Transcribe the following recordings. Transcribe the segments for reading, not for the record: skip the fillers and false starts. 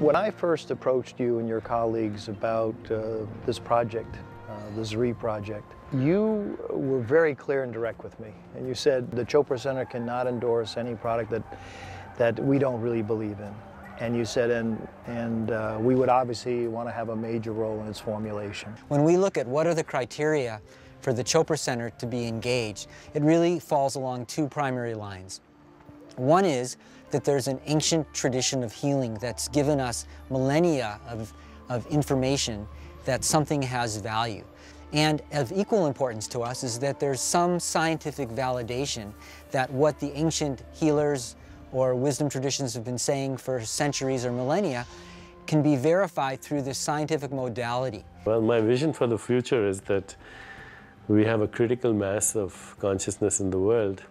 When I first approached you and your colleagues about this project, the Zrii project, you were very clear and direct with me. And you said the Chopra Center cannot endorse any product that we don't really believe in. And you said, we would obviously want to have a major role in its formulation. When we look at what are the criteria for the Chopra Center to be engaged, it really falls along two primary lines. One is that there's an ancient tradition of healing that's given us millennia of information that something has value. And of equal importance to us is that there's some scientific validation that what the ancient healers or wisdom traditions have been saying for centuries or millennia can be verified through this scientific modality. Well, my vision for the future is that we have a critical mass of consciousness in the world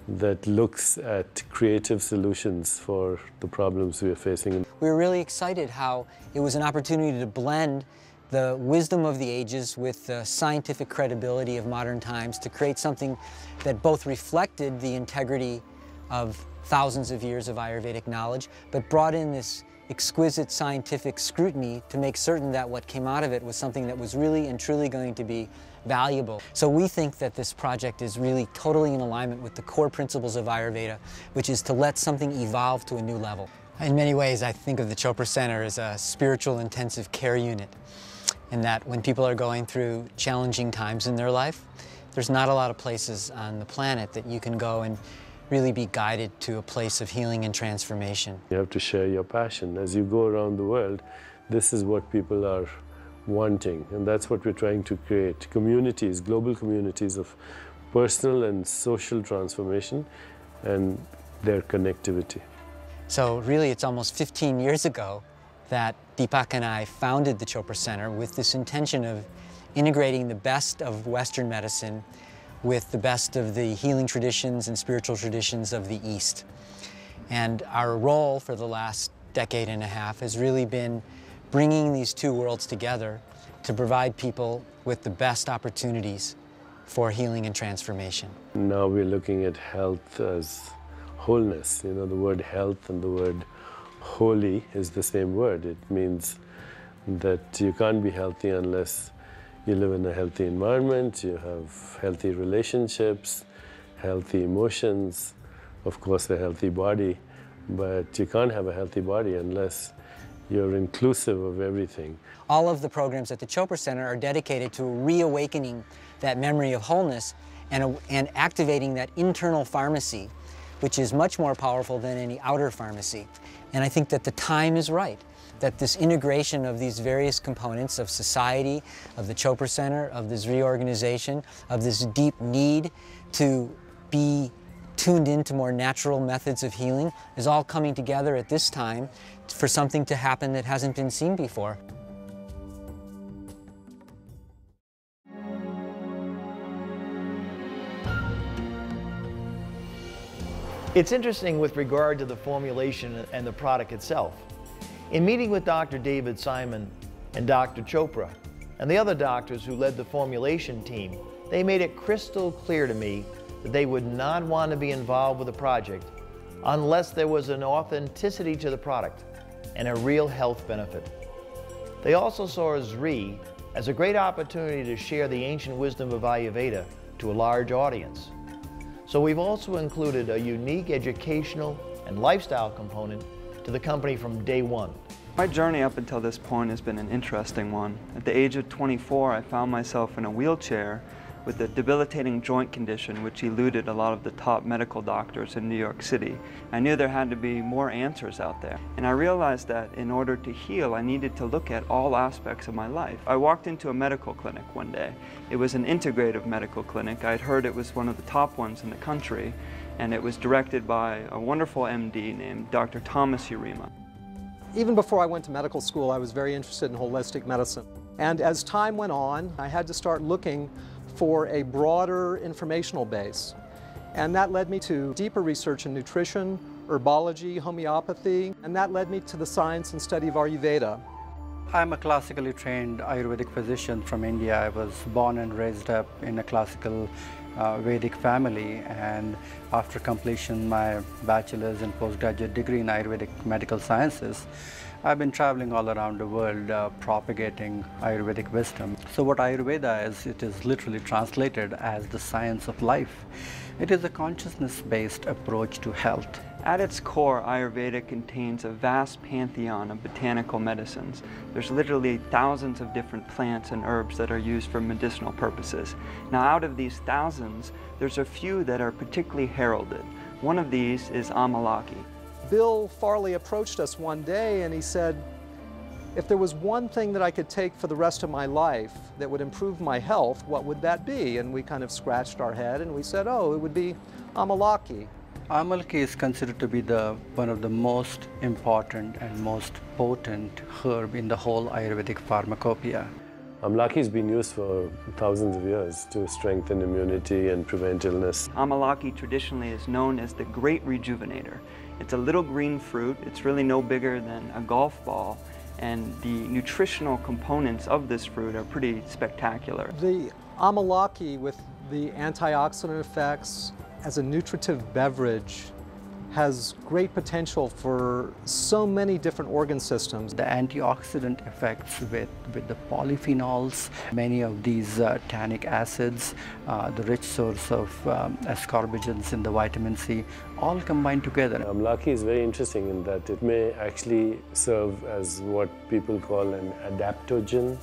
that looks at creative solutions for the problems we are facing. We were really excited how it was an opportunity to blend the wisdom of the ages with the scientific credibility of modern times to create something that both reflected the integrity of thousands of years of Ayurvedic knowledge, but brought in this exquisite scientific scrutiny to make certain that what came out of it was something that was really and truly going to be valuable. So we think that this project is really totally in alignment with the core principles of Ayurveda, which is to let something evolve to a new level. In many ways, I think of the Chopra Center as a spiritual intensive care unit, in that when people are going through challenging times in their life, there's not a lot of places on the planet that you can go and really be guided to a place of healing and transformation. You have to share your passion. As you go around the world, this is what people are wanting, and that's what we're trying to create. Communities, global communities of personal and social transformation and their connectivity. So really it's almost 15 years ago that Deepak and I founded the Chopra Center with this intention of integrating the best of Western medicine with the best of the healing traditions and spiritual traditions of the East. And our role for the last decade and a half has really been bringing these two worlds together to provide people with the best opportunities for healing and transformation. Now we're looking at health as wholeness. You know, the word health and the word holy is the same word. It means that you can't be healthy unless you live in a healthy environment, you have healthy relationships, healthy emotions, of course a healthy body, but you can't have a healthy body unless you're inclusive of everything. All of the programs at the Chopra Center are dedicated to reawakening that memory of wholeness and activating that internal pharmacy, which is much more powerful than any outer pharmacy. And I think that the time is right, that this integration of these various components of society, of the Chopra Center, of the Zrii organization, of this deep need to be tuned into more natural methods of healing is all coming together at this time for something to happen that hasn't been seen before. It's interesting with regard to the formulation and the product itself. In meeting with Dr. David Simon and Dr. Chopra and the other doctors who led the formulation team, they made it crystal clear to me that they would not want to be involved with the project unless there was an authenticity to the product and a real health benefit. They also saw Zrii as a great opportunity to share the ancient wisdom of Ayurveda to a large audience. So we've also included a unique educational and lifestyle component to the company from day one. My journey up until this point has been an interesting one. At the age of 24, I found myself in a wheelchair with a debilitating joint condition which eluded a lot of the top medical doctors in New York City. I knew there had to be more answers out there. And I realized that in order to heal, I needed to look at all aspects of my life. I walked into a medical clinic one day. It was an integrative medical clinic. I'd heard it was one of the top ones in the country, and it was directed by a wonderful MD named Dr. Thomas Urema. Even before I went to medical school, I was very interested in holistic medicine. And as time went on, I had to start looking for a broader informational base. And that led me to deeper research in nutrition, herbology, homeopathy, and that led me to the science and study of Ayurveda. I'm a classically trained Ayurvedic physician from India. I was born and raised up in a classical Vedic family, and after completion my bachelor's and postgraduate degree in Ayurvedic medical sciences, I've been traveling all around the world propagating Ayurvedic wisdom. So what Ayurveda is, it is literally translated as the science of life. It is a consciousness-based approach to health. At its core, Ayurveda contains a vast pantheon of botanical medicines. There's literally thousands of different plants and herbs that are used for medicinal purposes. Now, out of these thousands, there's a few that are particularly heralded. One of these is Amalaki. Bill Farley approached us one day and he said, if there was one thing that I could take for the rest of my life that would improve my health, what would that be? And we kind of scratched our head and we said, oh, it would be Amalaki. Amalaki is considered to be one of the most important and most potent herb in the whole Ayurvedic pharmacopoeia. Amalaki has been used for thousands of years to strengthen immunity and prevent illness. Amalaki traditionally is known as the Great Rejuvenator. It's a little green fruit. It's really no bigger than a golf ball, and the nutritional components of this fruit are pretty spectacular. The Amalaki, with the antioxidant effects as a nutritive beverage, has great potential for so many different organ systems. The antioxidant effects with the polyphenols, many of these tannic acids, the rich source of ascorbigens in the vitamin C, all combined together. Amalaki is very interesting in that it may actually serve as what people call an adaptogen.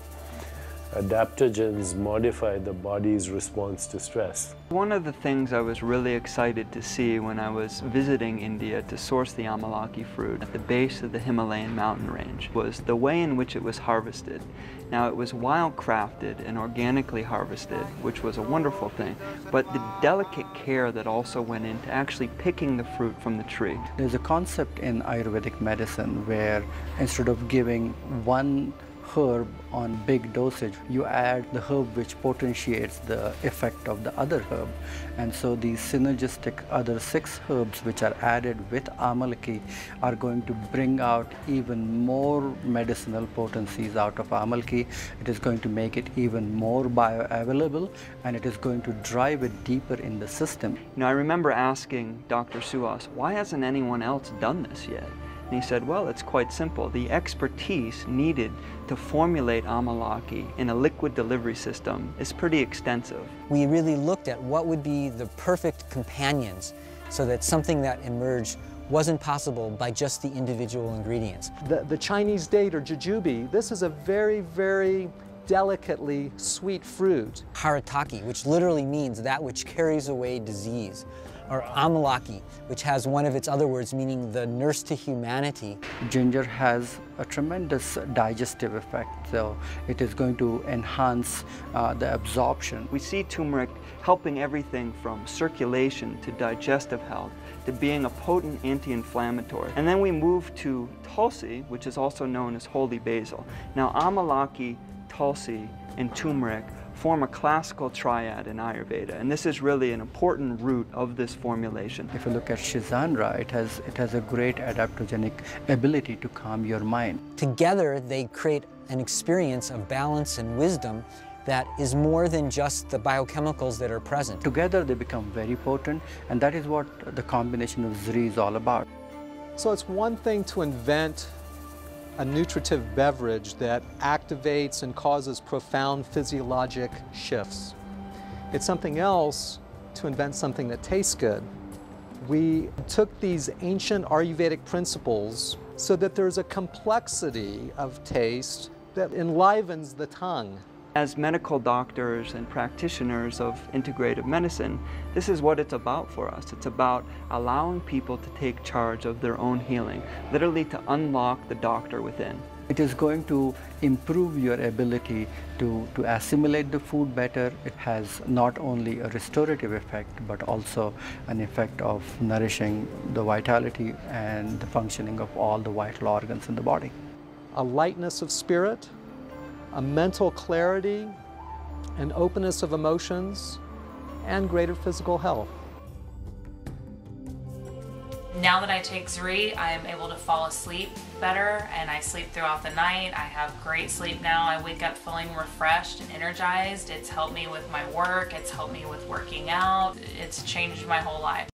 Adaptogens modify the body's response to stress. One of the things I was really excited to see when I was visiting India to source the Amalaki fruit at the base of the Himalayan mountain range was the way in which it was harvested. Now, it was wild-crafted and organically harvested, which was a wonderful thing, but the delicate care that also went into actually picking the fruit from the tree. There's a concept in Ayurvedic medicine where instead of giving one herb on big dosage, you add the herb which potentiates the effect of the other herb. And so these synergistic other 6 herbs which are added with Amalaki are going to bring out even more medicinal potencies out of Amalaki. It is going to make it even more bioavailable, and it is going to drive it deeper in the system. I remember asking Dr. Suhas, why hasn't anyone else done this yet? And he said, well, it's quite simple. The expertise needed to formulate Amalaki in a liquid delivery system is pretty extensive. We really looked at what would be the perfect companions so that something that emerged wasn't possible by just the individual ingredients. The Chinese date, or jujube, this is a very, very delicately sweet fruit. Harataki, which literally means that which carries away disease. Or Amalaki, which has one of its other words meaning the nurse to humanity. Ginger has a tremendous digestive effect, so it is going to enhance the absorption. We see turmeric helping everything from circulation to digestive health to being a potent anti-inflammatory. And then we move to Tulsi, which is also known as holy basil. Now, Amalaki, Tulsi, and turmeric form a classical triad in Ayurveda, and this is really an important root of this formulation. If you look at Shizandra, it has a great adaptogenic ability to calm your mind. Together, they create an experience of balance and wisdom that is more than just the biochemicals that are present. Together, they become very potent, and that is what the combination of Zrii is all about. So it's one thing to invent a nutritive beverage that activates and causes profound physiologic shifts. It's something else to invent something that tastes good. We took these ancient Ayurvedic principles so that there's a complexity of taste that enlivens the tongue. As medical doctors and practitioners of integrative medicine, this is what it's about for us. It's about allowing people to take charge of their own healing, literally to unlock the doctor within. It is going to improve your ability to assimilate the food better. It has not only a restorative effect, but also an effect of nourishing the vitality and the functioning of all the vital organs in the body. A lightness of spirit, a mental clarity, an openness of emotions, and greater physical health. Now that I take Zrii, I am able to fall asleep better, and I sleep throughout the night. I have great sleep now. I wake up feeling refreshed and energized. It's helped me with my work. It's helped me with working out. It's changed my whole life.